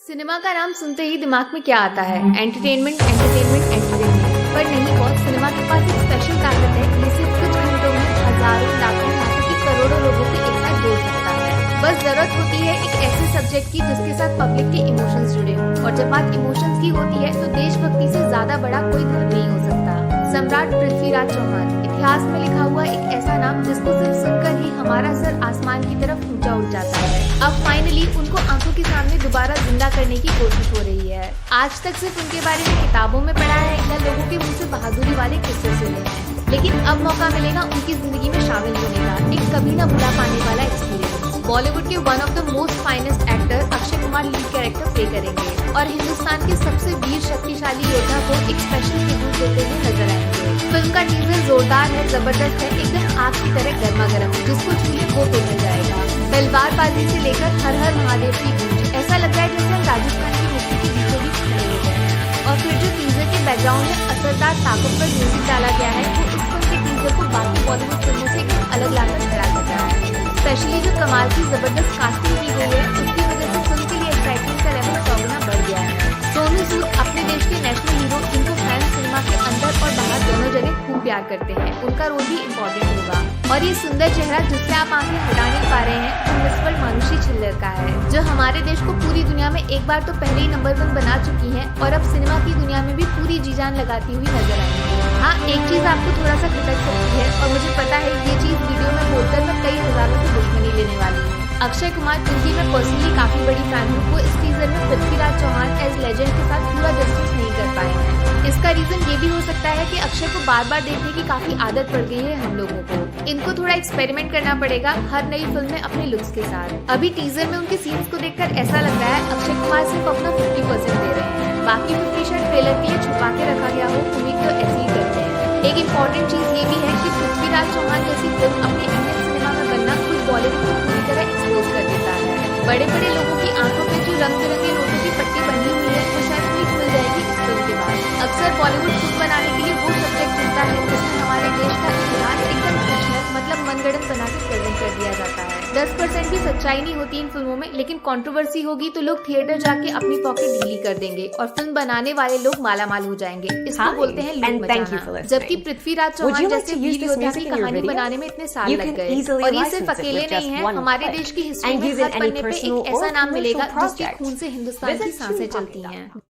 Cinema का नाम सुनते ही दिमाग में क्या आता है? Entertainment entertainment entertainment. पर नहीं बॉस, सिनेमा के पास एक स्पेशल ताकत है। ये सिर्फ कुछ घंटों में हजारों लाखों यहाँ की करोड़ों लोगों को एक साथ जोड़ सकता है। बस जरूरत होती है एक ऐसे सब्जेक्ट की जिसके साथ पब्लिक के इमोशंस जुड़े हों। और जब बात इमोशंस की होती है तो देशभक्ति से ज्यादा बड़ा कोई धर्म नहीं हो सकता। सम्राट पृथ्वीराज चौहान, इतिहास में लिखा हुआ एक ऐसा नाम जिसको सिर्फ सुनकर ही हमारा सर आसमान की तरफ ऊंचा उठ जाता है। अब फाइनली उनको आंखों के सामने दोबारा जिंदा करने की कोशिश हो रही है। आज तक सिर्फ उनके बारे में किताबों में पढ़ा है या लोगों के मुंह से बहादुरी वाले किस्से सुने हैं, लेकिन अब मौका मिलेगा उनकी जिंदगी में शामिल होने का, एक कभी न भुला पाने वाला एक्सपीरियंस। बॉलीवुड के one of the most finest actor Akshay Kumar lead character play करेंगे और हिंदुस्तान के सबसे वीर शक्तिशाली योद्धा को एक स्पेशल ट्रिब्यूट देते हुए नजर आएंगे। फिल्म का टीजर जोरदार है, जबरदस्त है, एकदम आग की तरह गर्मा गर्म, जिसको छूए वो तो मिल जाएगा। तलवारबाजी से लेकर हर हर महादेव की गूंज, ऐसा लग रहा है जैसे हम राजस्थान की मिट्टी के बीचों बीच खड़े हो गए हैं। और फिर जो टीजर के बैकग्राउंड में असरदार ताकतवर म्यूजिक डाला गया है वो इस फिल्म के टीजर को बाकी बॉलीवुड फिल्मों से एकदम अलग लाकर खड़ा कर रहा है। स्पेशली जो कमाल की जबरदस्त कास्टिंग की गई है उसकी वजह से फिल्म के लिए एक्साइटमेंट का लेवल 100 गुना बढ़ गया है। सोनू सूद अपने देश के नेशनल हीरो, जिनको फैंस सिनेमा के अंदर और बाहर दोनों जगह खूब प्यार करते हैं, उनका रोल भी इम्पोर्टेंट होगा। और ये सुंदर चेहरा जिससे आप आंखें हटा नहीं पा रहे हैं वो मिस वर्ल्ड मानुषी छिल्लर का है, जो हमारे देश को पूरी दुनिया में एक बार तो पहले ही नंबर 1 बना चुकी है और अब सिनेमा की दुनिया में भी पूरी जी जान लगाती हुई नजर आएंगी। हाँ, एक चीज आपको थोड़ा सा खटक सकती है और मुझे पता है ये चीज वीडियो में बोलकर मैं कई हजारों की दुश्मनी लेने वाली हूँ। अक्षय कुमार, जिनकी मैं पर्सनली काफी बड़ी फैन हूँ, वो इस टीजर में पृथ्वीराज चौहान एज लेजेंड के साथ पूरा जस्टिस नहीं कर पाए हैं। इसका रीजन ये भी हो सकता है कि अक्षय को बार बार देखने की काफी आदत पड़ गई है हम लोगों को। इनको थोड़ा एक्सपेरिमेंट करना पड़ेगा हर नई फिल्म में अपने लुक्स के साथ। अभी टीजर में उनके सीन्स को देखकर ऐसा लग रहा है अक्षय कुमार सिर्फ अपना 50% दे रहे हैं, बाकी 50 शायद ट्रेलर के लिए छुपा के रखा गया हो। उम्मीद तो ऐसी ही करते हैं। एक इम्पोर्टेंट चीज ये भी है कि पृथ्वीराज चौहान जैसी फिल्म अपने इंडियन सिनेमा में बनना खुद बॉलीवुड को पूरी तरह एक्सपोज कर देता है। बड़े बड़े लोगों की आंखों पे जो रंग बिरंगे नोटों की पट्टी बंधी हुई है वो शायद पूरी खुल जाएगी इस फिल्म के बाद। अक्सर बॉलीवुड खुद बनाने के लिए वो सब्जेक्ट चुनता है जिसमें हमारे देश का इतिहास एकदम फिक्शनल मतलब मनगढ़ंत बना के प्रेजेंट कर दिया जाता है। 10% भी सच्चाई नहीं होती इन फिल्मों में, लेकिन कंट्रोवर्सी होगी तो लोग थिएटर जाके अपनी पॉकेट ढीली कर देंगे और फिल्म बनाने वाले लोग मालामाल हो जाएंगे। इसको बोलते हैं लूट मचाना। जबकि पृथ्वीराज चौहान जैसे वीर योद्धा की कहानी बनाने में इतने साल लग गए और ये सिर्फ अकेले नहीं है, हमारे देश की हिस्ट्री में हर पन्ने पे एक ऐसा नाम मिलेगा जिसके खून से हिंदुस्तान की सांसें चलती हैं।